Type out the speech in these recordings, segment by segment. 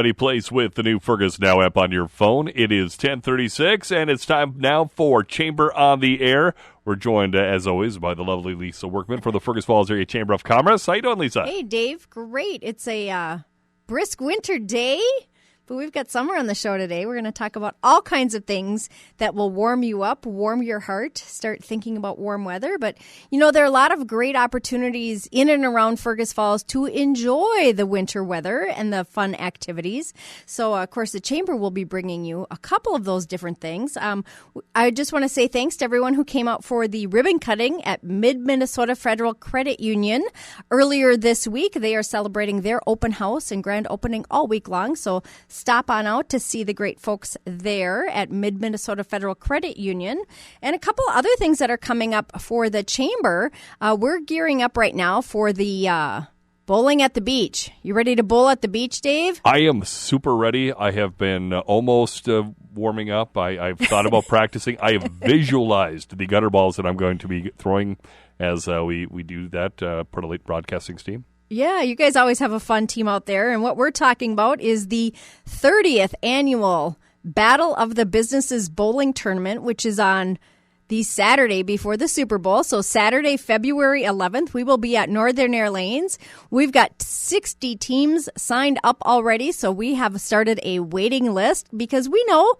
many plays with the new Fergus Now app on your phone. It is 10:36, and it's time now for Chamber on the Air. We're joined, as always, by the lovely Lisa Workman for the Fergus Falls Area Chamber of Commerce. How you doing, Lisa? Hey, Dave. Great. It's a brisk winter day, but we've got summer on the show today. We're going to talk about all kinds of things that will warm you up, warm your heart, start thinking about warm weather. But, there are a lot of great opportunities in and around Fergus Falls to enjoy the winter weather and the fun activities. So, of course, the Chamber will be bringing you a couple of those different things. I just want to say thanks to everyone who came out for the ribbon cutting at Mid-Minnesota Federal Credit Union earlier this week. They are celebrating their open house and grand opening all week long. So, stop on out to see the great folks there at Mid-Minnesota Federal Credit Union. And a couple other things that are coming up for the Chamber. We're gearing up right now for the bowling at the beach. You ready to bowl at the beach, Dave? I am super ready. I have been almost warming up. I've thought about practicing. I have visualized the gutter balls that I'm going to be throwing as we do that per the late broadcasting team. Yeah, you guys always have a fun team out there. And what we're talking about is the 30th annual Battle of the Businesses Bowling Tournament, which is on the Saturday before the Super Bowl. So Saturday, February 11th, we will be at Northern Air Lanes. We've got 60 teams signed up already. So we have started a waiting list because we know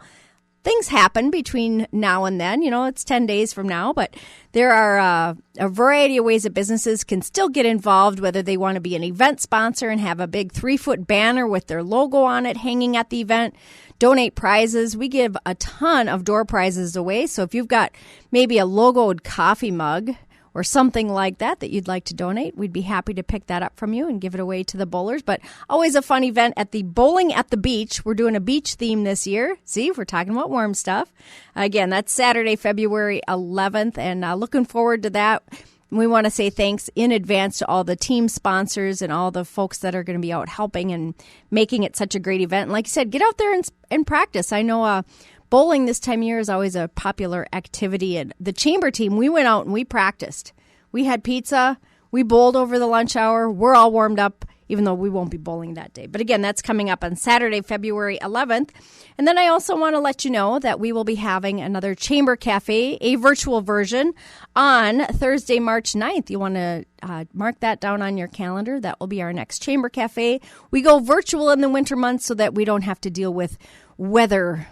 things happen between now and then. It's 10 days from now, but there are a variety of ways that businesses can still get involved, whether they want to be an event sponsor and have a big 3-foot banner with their logo on it hanging at the event, donate prizes. We give a ton of door prizes away. So if you've got maybe a logoed coffee mug or something like that you'd like to donate, we'd be happy to pick that up from you and give it away to the bowlers. But always a fun event at the Bowling at the Beach. We're doing a beach theme this year. See, we're talking about warm stuff. Again, that's Saturday, February 11th, and looking forward to that. We want to say thanks in advance to all the team sponsors and all the folks that are going to be out helping and making it such a great event. And like you said, get out there and practice. I know bowling this time of year is always a popular activity. And the Chamber team, we went out and we practiced. We had pizza. We bowled over the lunch hour. We're all warmed up, even though we won't be bowling that day. But again, that's coming up on Saturday, February 11th. And then I also want to let you know that we will be having another Chamber Cafe, a virtual version, on Thursday, March 9th. You want to mark that down on your calendar. That will be our next Chamber Cafe. We go virtual in the winter months so that we don't have to deal with weather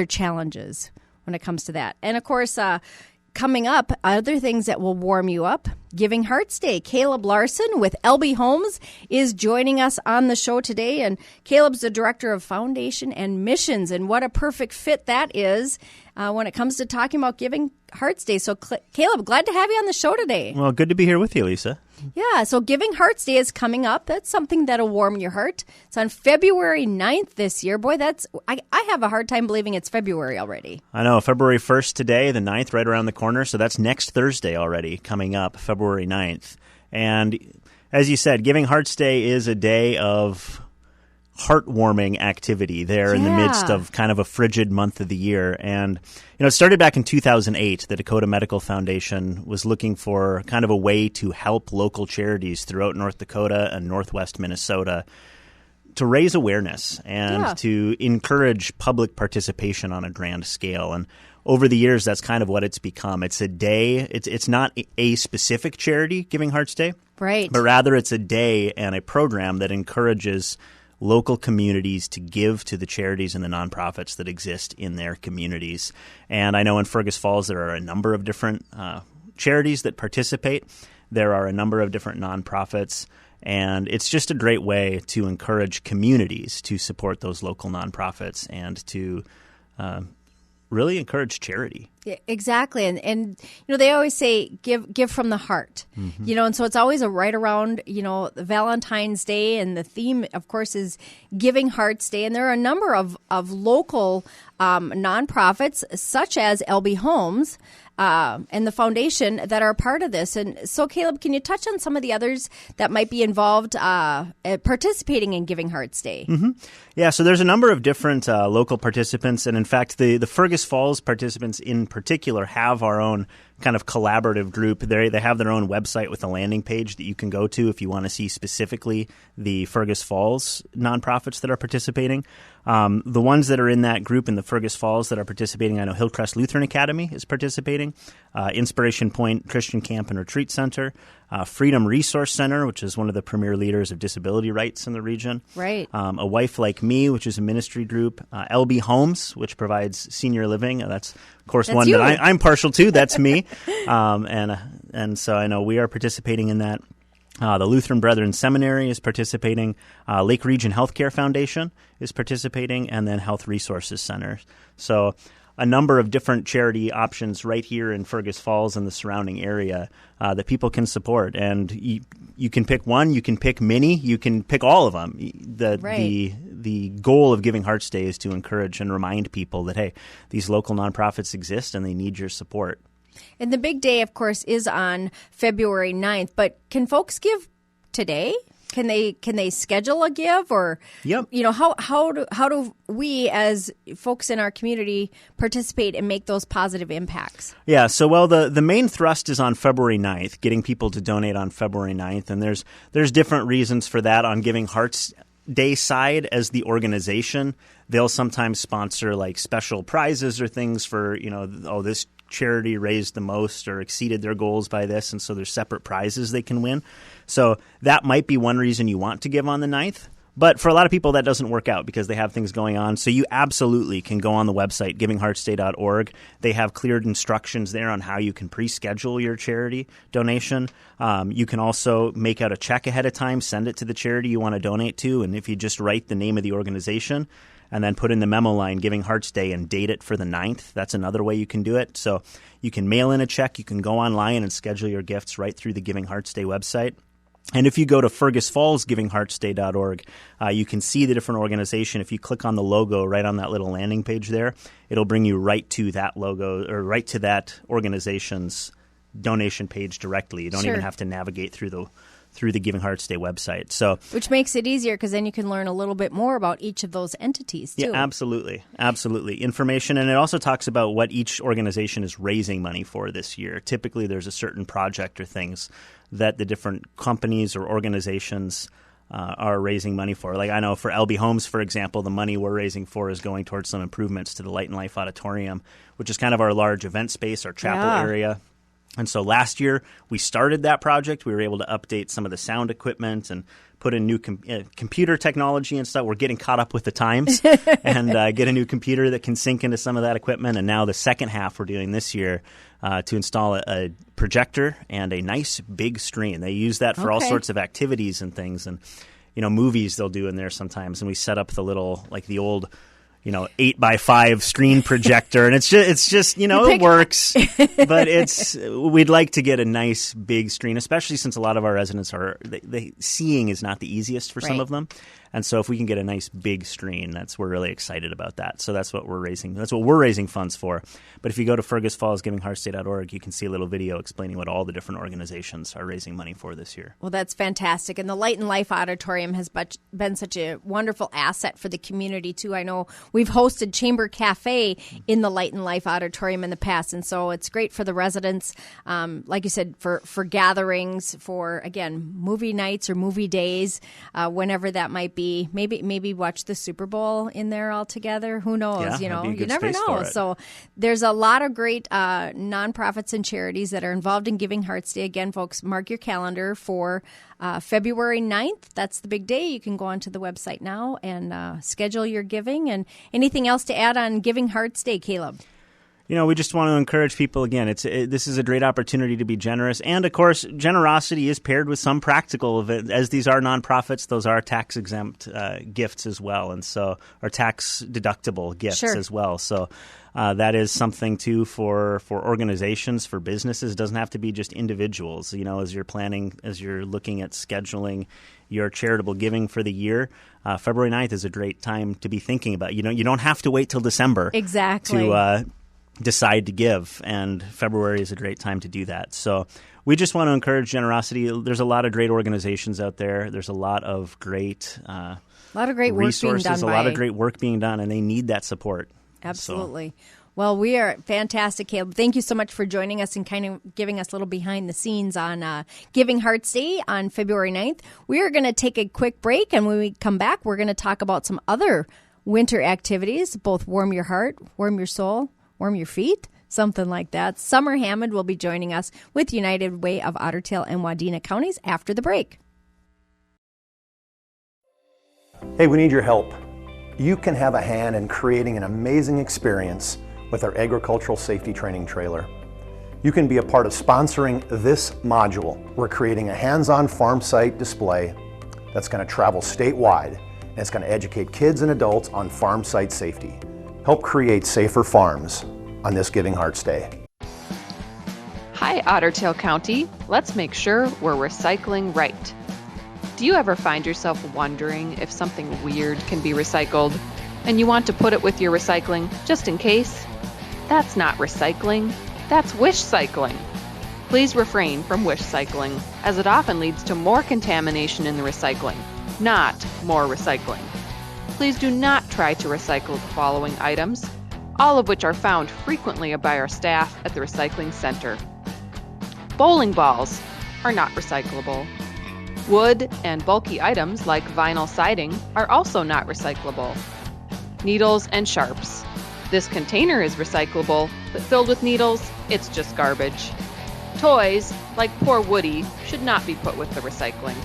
challenges when it comes to that. And of course, coming up, other things that will warm you up, Giving Hearts Day. Caleb Larson with LB Homes is joining us on the show today. And Caleb's the director of foundation and missions. And what a perfect fit that is when it comes to talking about Giving Hearts Day. So Caleb, glad to have you on the show today. Well, good to be here with you, Lisa. Yeah, so Giving Hearts Day is coming up. That's something that'll warm your heart. It's on February 9th this year. Boy, I have a hard time believing it's February already. I know, February 1st today, the 9th right around the corner. So that's next Thursday already coming up, February 9th. And as you said, Giving Hearts Day is a day of heartwarming activity there in the midst of kind of a frigid month of the year. And, it started back in 2008. The Dakota Medical Foundation was looking for kind of a way to help local charities throughout North Dakota and Northwest Minnesota to raise awareness and to encourage public participation on a grand scale. And over the years, that's kind of what it's become. It's a day. It's not a specific charity, Giving Hearts Day. Right. But rather it's a day and a program that encourages local communities to give to the charities and the nonprofits that exist in their communities. And I know in Fergus Falls there are a number of different charities that participate. There are a number of different nonprofits. And it's just a great way to encourage communities to support those local nonprofits and to really encourage charity. Yeah, exactly. And they always say give from the heart. Mm-hmm. And so it's always a right around, Valentine's Day, and the theme, of course, is Giving Hearts Day. And there are a number of local nonprofits, such as LB Homes, and the foundation that are a part of this. And so, Caleb, can you touch on some of the others that might be involved participating in Giving Hearts Day? Mm-hmm. Yeah, so there's a number of different local participants. And in fact, the Fergus Falls participants in particular have our own kind of collaborative group. They have their own website with a landing page that you can go to if you want to see specifically the Fergus Falls nonprofits that are participating. The ones that are in that group in the Fergus Falls that are participating, I know Hillcrest Lutheran Academy is participating, Inspiration Point Christian Camp and Retreat Center, Freedom Resource Center, which is one of the premier leaders of disability rights in the region. Right. A Wife Like Me, which is a ministry group. LB Homes, which provides senior living. That's, of course, one you. that I'm partial to. That's me. And so I know we are participating in that. The Lutheran Brethren Seminary is participating. Lake Region Healthcare Foundation is participating, and then Health Resources Center. So a number of different charity options right here in Fergus Falls and the surrounding area that people can support. And you can pick one, you can pick many, you can pick all of them. The goal of Giving Hearts Day is to encourage and remind people that, hey, these local nonprofits exist and they need your support. And the big day, of course, is on February 9th. But can folks give today? Can they schedule a give, or Yep. How do we as folks in our community participate and make those positive impacts? Yeah, so the main thrust is on February 9th, getting people to donate on February 9th, and there's different reasons for that. On Giving Hearts Day side, as the organization, they'll sometimes sponsor like special prizes or things for, this charity raised the most or exceeded their goals by this, and so there's separate prizes they can win. So that might be one reason you want to give on the 9th. But for a lot of people, that doesn't work out because they have things going on. So you absolutely can go on the website, givingheartsday.org. They have cleared instructions there on how you can pre-schedule your charity donation. You can also make out a check ahead of time, send it to the charity you want to donate to, and if you just write the name of the organization and then put in the memo line, Giving Hearts Day, and date it for the 9th. That's another way you can do it. So you can mail in a check. You can go online and schedule your gifts right through the Giving Hearts Day website. And if you go to Fergus Falls, givingheartsday.org, you can see the different organization. If you click on the logo right on that little landing page there, it'll bring you right to that logo or right to that organization's donation page directly. You don't even have to navigate through the Giving Hearts Day website. So, which makes it easier because then you can learn a little bit more about each of those entities, too. Yeah, absolutely. Information, and it also talks about what each organization is raising money for this year. Typically, there's a certain project or things that the different companies or organizations are raising money for. Like I know for LB Homes, for example, the money we're raising for is going towards some improvements to the Light and Life Auditorium, which is kind of our large event space, our chapel area. And so last year, we started that project. We were able to update some of the sound equipment and put in new computer technology and stuff. We're getting caught up with the times and get a new computer that can sync into some of that equipment. And now the second half we're doing this year to install a projector and a nice big screen. They use that for all sorts of activities and things. And, movies they'll do in there sometimes. And we set up the little, like the old 8x5 screen projector, and it's just it works, but we'd like to get a nice big screen, especially since a lot of our residents they seeing is not the easiest for some of them, and so if we can get a nice big screen, we're really excited about that. So that's what we're raising funds for. But if you go to Fergus Falls, givingheartsday.org, you can see a little video explaining what all the different organizations are raising money for this year. Well, that's fantastic, and the Light and Life Auditorium has been such a wonderful asset for the community too. I know we've hosted Chamber Cafe in the Light and Life Auditorium in the past, and so it's great for the residents, like you said, for gatherings, for, again, movie nights or movie days, whenever that might be. Maybe watch the Super Bowl in there all together. Who knows? Yeah, you never know. So there's a lot of great nonprofits and charities that are involved in Giving Hearts Day. Again, folks, mark your calendar for February 9th. That's the big day. You can go onto the website now and schedule your giving. And anything else to add on Giving Hearts Day, Caleb? We just want to encourage people again. This is a great opportunity to be generous, and of course, generosity is paired with some practical of it. As these are nonprofits, those are tax exempt gifts as well, and so are tax deductible gifts as well. So that is something too for organizations, for businesses. It doesn't have to be just individuals. As you're looking at scheduling your charitable giving for the year, February 9th is a great time to be thinking about. You don't have to wait till December to decide to give, and February is a great time to do that. So we just want to encourage generosity. There's a lot of great organizations out there. There's a lot of great resources, work being done. A lot of great work being done, and they need that support. Absolutely. Well, we are fantastic, Caleb. Thank you so much for joining us and kind of giving us a little behind the scenes on Giving Hearts Day on February 9th. We are going to take a quick break, and when we come back, we're going to talk about some other winter activities, both warm your heart, warm your soul, warm your feet, something like that. Summer Hammond will be joining us with United Way of Otter Tail and Wadena counties after the break. Hey, we need your help. You can have a hand in creating an amazing experience with our agricultural safety training trailer. You can be a part of sponsoring this module. We're creating a hands-on farm site display that's going to travel statewide, and it's going to educate kids and adults on farm site safety. Help create safer farms on this Giving Hearts Day. Hi, Otter Tail County. Let's make sure we're recycling right. Do you ever find yourself wondering if something weird can be recycled, and you want to put it with your recycling just in case? That's not recycling, that's wish cycling. Please refrain from wish cycling, as it often leads to more contamination in the recycling, not more recycling. Please do not try to recycle the following items, all of which are found frequently by our staff at the recycling center. Bowling balls are not recyclable. Wood and bulky items like vinyl siding are also not recyclable. Needles and sharps. This container is recyclable, but filled with needles, it's just garbage. Toys, like poor Woody, should not be put with the recycling.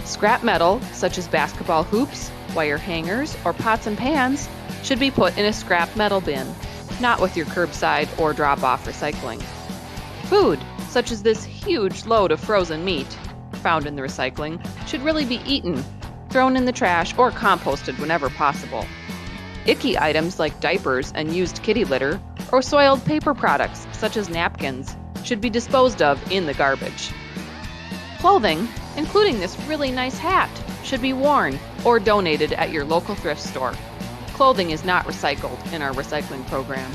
Scrap metal, such as basketball hoops, wire hangers, or pots and pans, should be put in a scrap metal bin, not with your curbside or drop-off recycling. Food, such as this huge load of frozen meat, found in the recycling, should really be eaten, thrown in the trash, or composted whenever possible. Icky items like diapers and used kitty litter, or soiled paper products such as napkins, should be disposed of in the garbage. Clothing, including this really nice hat, should be worn or donated at your local thrift store. Clothing is not recycled in our recycling program.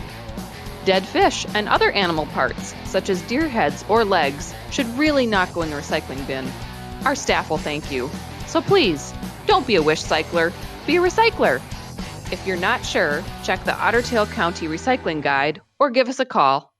Dead fish and other animal parts, such as deer heads or legs, should really not go in the recycling bin. Our staff will thank you. So please, don't be a wish cycler, be a recycler. If you're not sure, check the Otter Tail County Recycling Guide or give us a call.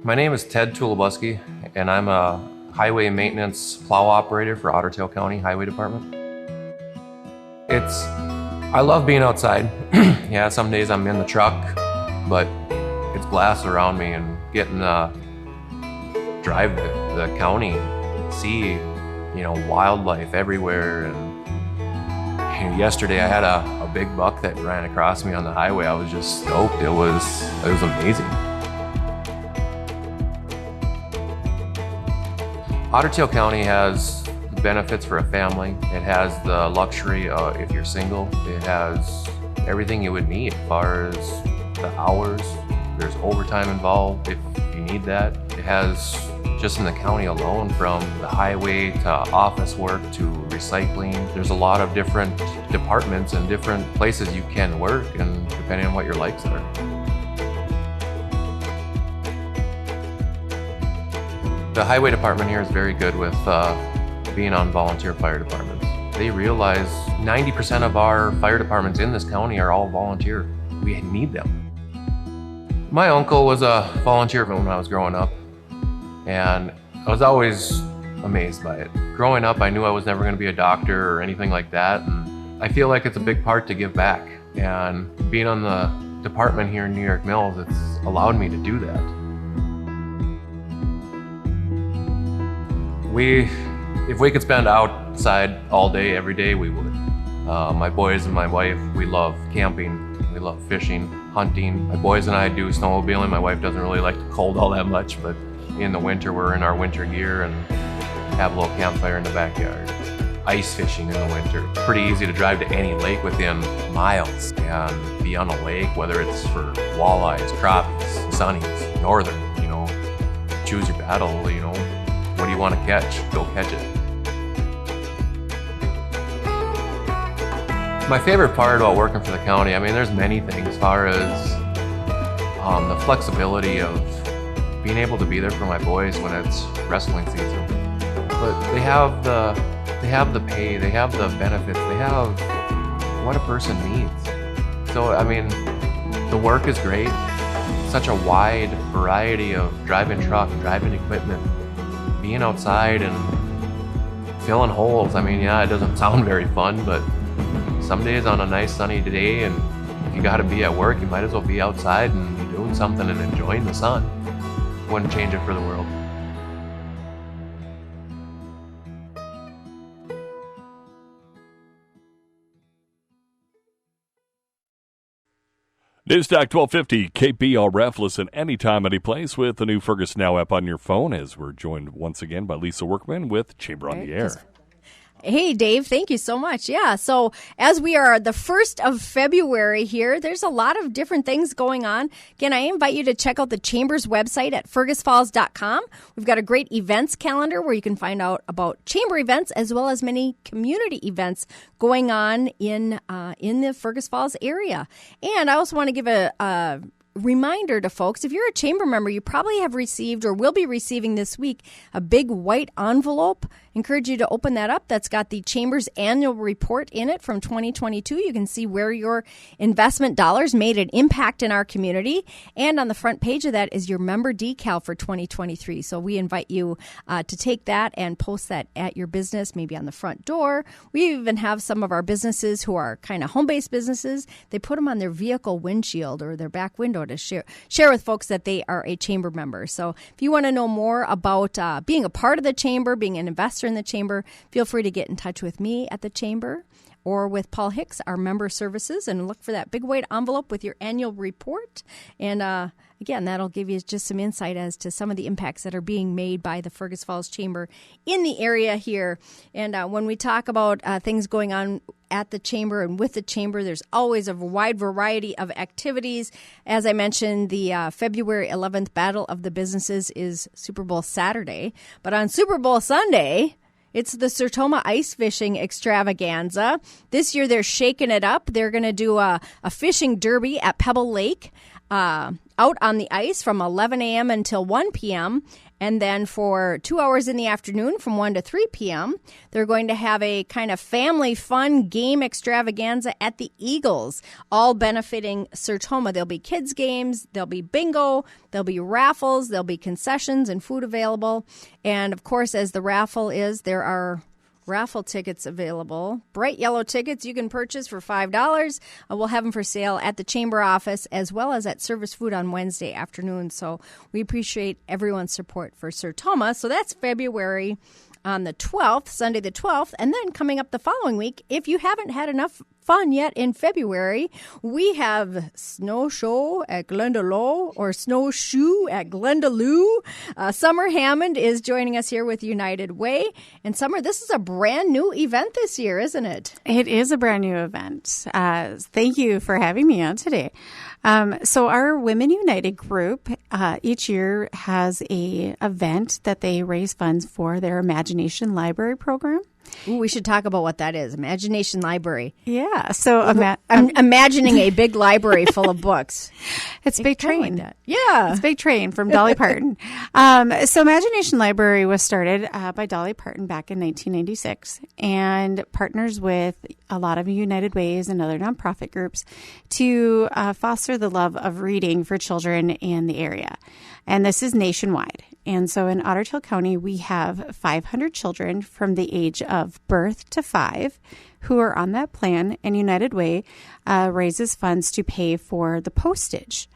My name is Ted Tulobuski, and I'm a highway maintenance plow operator for Otter Tail County Highway Department. I love being outside. Yeah, some days I'm in the truck, but it's glass around me and getting to drive the county, see, wildlife everywhere. And yesterday I had a big buck that ran across me on the highway. I was just stoked. It was amazing. Otter Tail County has benefits for a family. It has the luxury, if you're single, it has everything you would need as far as the hours. There's overtime involved if you need that. It has, just in the county alone, from the highway to office work to recycling. There's a lot of different departments and different places you can work, and depending on what your likes are. The highway department here is very good with being on volunteer fire departments. they realize 90% of our fire departments in this county are all volunteer. We need them. My uncle was a volunteer when I was growing up, and I was always amazed by it. Growing up, I knew I was never going to be a doctor or anything like that, and I feel like it's a big part to give back. And being on the department here in New York Mills, it's allowed me to do that. If we could spend outside all day, every day, we would. My boys and my wife, we love camping, we love fishing, hunting. My boys and I do snowmobiling. My wife doesn't really like the cold all that much, but in the winter, we're in our winter gear and have a little campfire in the backyard. Ice fishing in the winter. Pretty easy to drive to any lake within miles and be on a lake, whether it's for walleyes, crappies, sunnies, northern, choose your battle, what do you want to catch? Go catch it. My favorite part about working for the county, there's many things as far as the flexibility of being able to be there for my boys when it's wrestling season. But they have the pay, they have the benefits, they have what a person needs. So, the work is great. Such a wide variety of driving truck, driving equipment, being outside and filling holes. It doesn't sound very fun, but some days on a nice sunny day, and if you gotta be at work, you might as well be outside and be doing something and enjoying the sun. Wouldn't change it for the world. Newstalk 1250 KBRF. Listen anytime, any place with the new Fergus Now app on your phone, as we're joined once again by Lisa Workman with Chamber on the Air. Hey, Dave, thank you so much. Yeah, so as we are the 1st of February here, there's a lot of different things going on. Again, I invite you to check out the Chamber's website at fergusfalls.com. We've got a great events calendar where you can find out about Chamber events as well as many community events going on in the Fergus Falls area. And I also want to give a reminder to folks, if you're a Chamber member, you probably have received or will be receiving this week a big white envelope. Encourage you to open that up. That's got the Chamber's annual report in it from 2022. You can see where your investment dollars made an impact in our community. And on the front page of that is your member decal for 2023. So we invite you to take that and post that at your business, maybe on the front door. We even have some of our businesses who are kind of home-based businesses. They put them on their vehicle windshield or their back window to share with folks that they are a Chamber member. So if you want to know more about being a part of the Chamber, being an investor in the Chamber, feel free to get in touch with me at the Chamber or with Paul Hicks, our member services, and look for that big white envelope with your annual report. And again, that'll give you just some insight as to some of the impacts that are being made by the Fergus Falls Chamber in the area here. And when we talk about things going on at the Chamber and with the Chamber, there's always a wide variety of activities. As I mentioned, the February 11th Battle of the Businesses is Super Bowl Saturday. But on Super Bowl Sunday, it's the Sertoma Ice Fishing Extravaganza. This year, they're shaking it up. They're going to do a fishing derby at Pebble Lake out on the ice from 11 a.m. until 1 p.m., and then for 2 hours in the afternoon from 1 to 3 p.m., they're going to have a kind of family fun game extravaganza at the Eagles, all benefiting Sertoma. There'll be kids' games, there'll be bingo, there'll be raffles, there'll be concessions and food available. And, of course, as the raffle is, there are raffle tickets available. Bright yellow tickets you can purchase for $5. We'll have them for sale at the Chamber office as well as at Service Food on Wednesday afternoon. So we appreciate everyone's support for Sertoma. So that's February on the 12th, Sunday the 12th. And then coming up the following week, if you haven't had enough fun yet in February, we have Snow Show at Glendalough or Snowshoe at Glendalough. Summer Hammond is joining us here with United Way. And Summer, this is a brand new event this year, isn't it? It is a brand new event. Thank you for having me on today. So our Women United group each year has a event that they raise funds for their Imagination Library program. Ooh, we should talk about what that is. Imagination Library. Yeah. So I'm imagining a big library full of books. It's Big Train. Like that. Yeah. It's Big Train from Dolly Parton. So Imagination Library was started by Dolly Parton back in 1996 and partners with a lot of United Ways and other nonprofit groups to foster the love of reading for children in the area. And this is nationwide. And so in Otter Tail County, we have 500 children from the age of birth to 5 who are on that plan. And United Way raises funds to pay for the postage.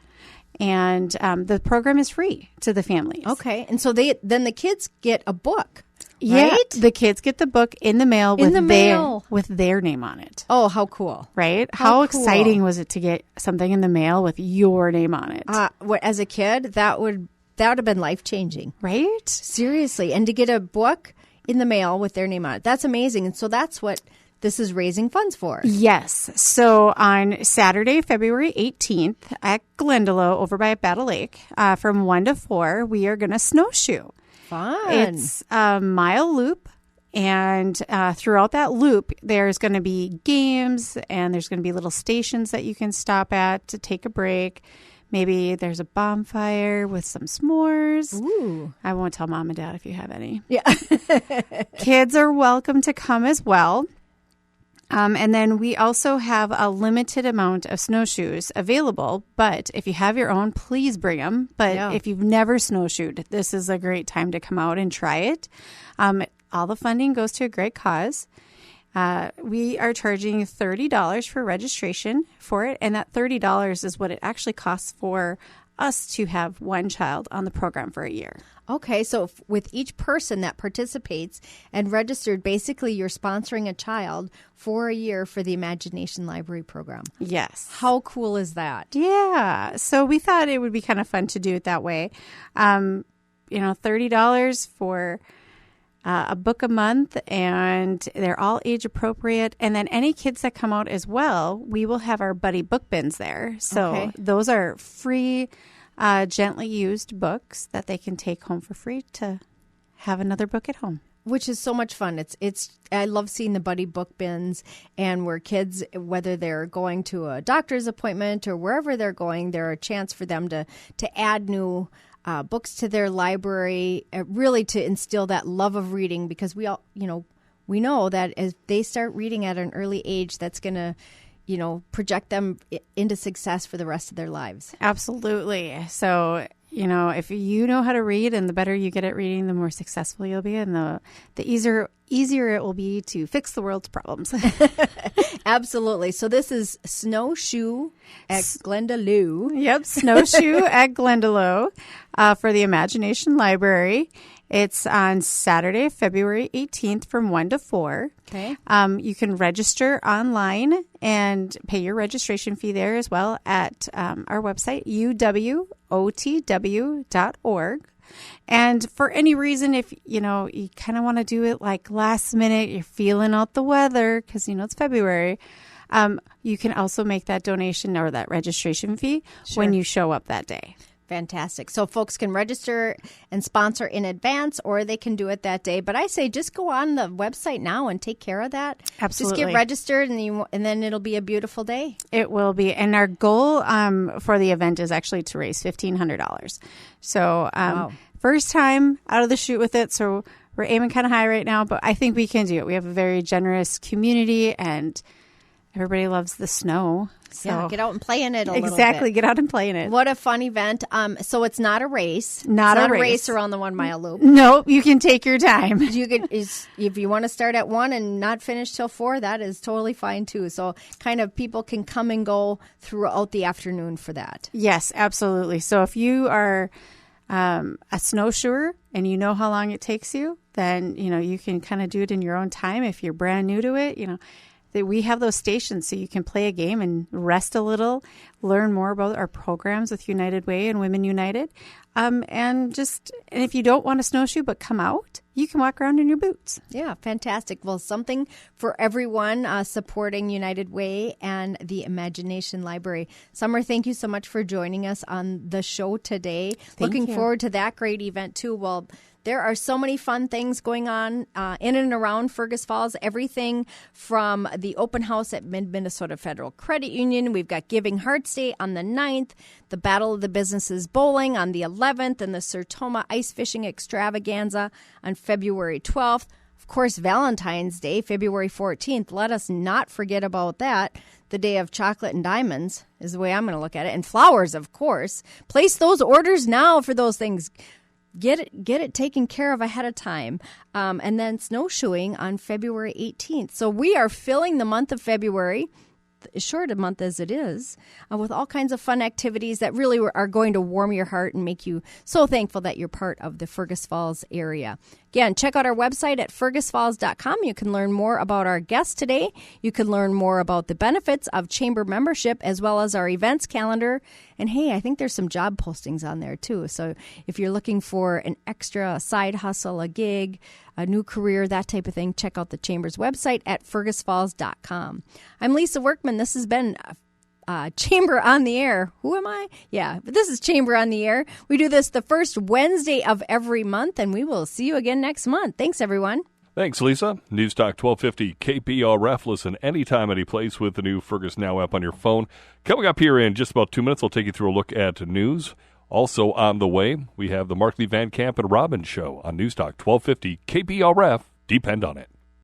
And the program is free to the families. Okay. And so then the kids get a book. Yeah, right? The kids get the book in the mail with their name on it. Oh, how cool. Right? cool. How exciting was it to get something in the mail with your name on it? As a kid, that would have been life-changing. Right? Seriously. And to get a book in the mail with their name on it. That's amazing. And so that's what this is raising funds for. Yes. So on Saturday, February 18th at Glendalough over by Battle Lake, from 1 to 4, we are going to snowshoe. Fun. It's a mile loop, and throughout that loop, there's going to be games, and there's going to be little stations that you can stop at to take a break. Maybe there's a bonfire with some s'mores. Ooh. I won't tell Mom and Dad if you have any. Yeah. Kids are welcome to come as well. And then we also have a limited amount of snowshoes available. But if you have your own, please bring them. But if you've never snowshoed, this is a great time to come out and try it. All the funding goes to a great cause. We are charging $30 for registration for it. And that $30 is what it actually costs for us to have one child on the program for a year. Okay, so with each person that participates and registered, basically you're sponsoring a child for a year for the Imagination Library program. Yes. How cool is that? Yeah. So we thought it would be kind of fun to do it that way. $30 for a book a month, and they're all age appropriate. And then any kids that come out as well, we will have our buddy book bins there. So those are free, gently used books that they can take home for free to have another book at home. Which is so much fun. I love seeing the buddy book bins, and where kids, whether they're going to a doctor's appointment or wherever they're going, there are a chance for them to add new books to their library, really to instill that love of reading, because we know that as they start reading at an early age, that's going to, project them into success for the rest of their lives. Absolutely. So, if you know how to read, and the better you get at reading, the more successful you'll be, and the easier it will be to fix the world's problems. Absolutely. So this is Snowshoe at Glendalough. Yep, Snowshoe at Glendalough for the Imagination Library. It's on Saturday, February 18th from 1 to 4. Okay. You can register online and pay your registration fee there as well at our website, uwotw.org. And for any reason, if, you kind of want to do it like last minute, you're feeling out the weather because, it's February, you can also make that donation or that registration fee when you show up that day. Fantastic. So folks can register and sponsor in advance, or they can do it that day. But I say just go on the website now and take care of that. Absolutely. Just get registered, and then it'll be a beautiful day. It will be. And our goal for the event is actually to raise $1,500. So first time out of the chute with it. So we're aiming kind of high right now, but I think we can do it. We have a very generous community, and everybody loves the snow. So yeah, get out and play in it a little bit. Exactly, get out and play in it. What a fun event. So it's not a race. Not a race around the 1 mile loop. Nope, you can take your time. If you want to start at 1 and not finish till 4, that is totally fine too. So kind of people can come and go throughout the afternoon for that. Yes, absolutely. So if you are a snowshoer and you know how long it takes you, then you can kind of do it in your own time. If you're brand new to it, that we have those stations so you can play a game and rest a little, learn more about our programs with United Way and Women United. And if you don't want to snowshoe but come out, you can walk around in your boots. Yeah, fantastic. Well, something for everyone supporting United Way and the Imagination Library. Summer, thank you so much for joining us on the show today. Looking forward to that great event too. Well, There are so many fun things going on in and around Fergus Falls. Everything from the open house at Mid-Minnesota Federal Credit Union. We've got Giving Hearts Day on the 9th, the Battle of the Businesses Bowling on the 11th, and the Sertoma Ice Fishing Extravaganza on February 12th. Of course, Valentine's Day, February 14th. Let us not forget about that. The day of chocolate and diamonds is the way I'm going to look at it. And flowers, of course. Place those orders now for those things. Get it taken care of ahead of time. And then snowshoeing on February 18th. So we are filling the month of February, as short a month as it is, with all kinds of fun activities that really are going to warm your heart and make you so thankful that you're part of the Fergus Falls area. Again, check out our website at fergusfalls.com. You can learn more about our guest today. You can learn more about the benefits of chamber membership as well as our events calendar. And hey, I think there's some job postings on there too. So if you're looking for an extra side hustle, a gig, a new career, that type of thing, check out the chamber's website at fergusfalls.com. I'm Lisa Workman. This has been Chamber on the Air. Who am I? Yeah, but this is Chamber on the Air. We do this the first Wednesday of every month, and we will see you again next month. Thanks, everyone. Thanks, Lisa. News Talk 1250 KBRF. Listen anytime, any place with the new Fergus Now app on your phone. Coming up here in just about 2 minutes, I'll take you through a look at news. Also on the way, we have the Markley Van Camp and Robbins Show on News Talk 1250 KBRF. Depend on it.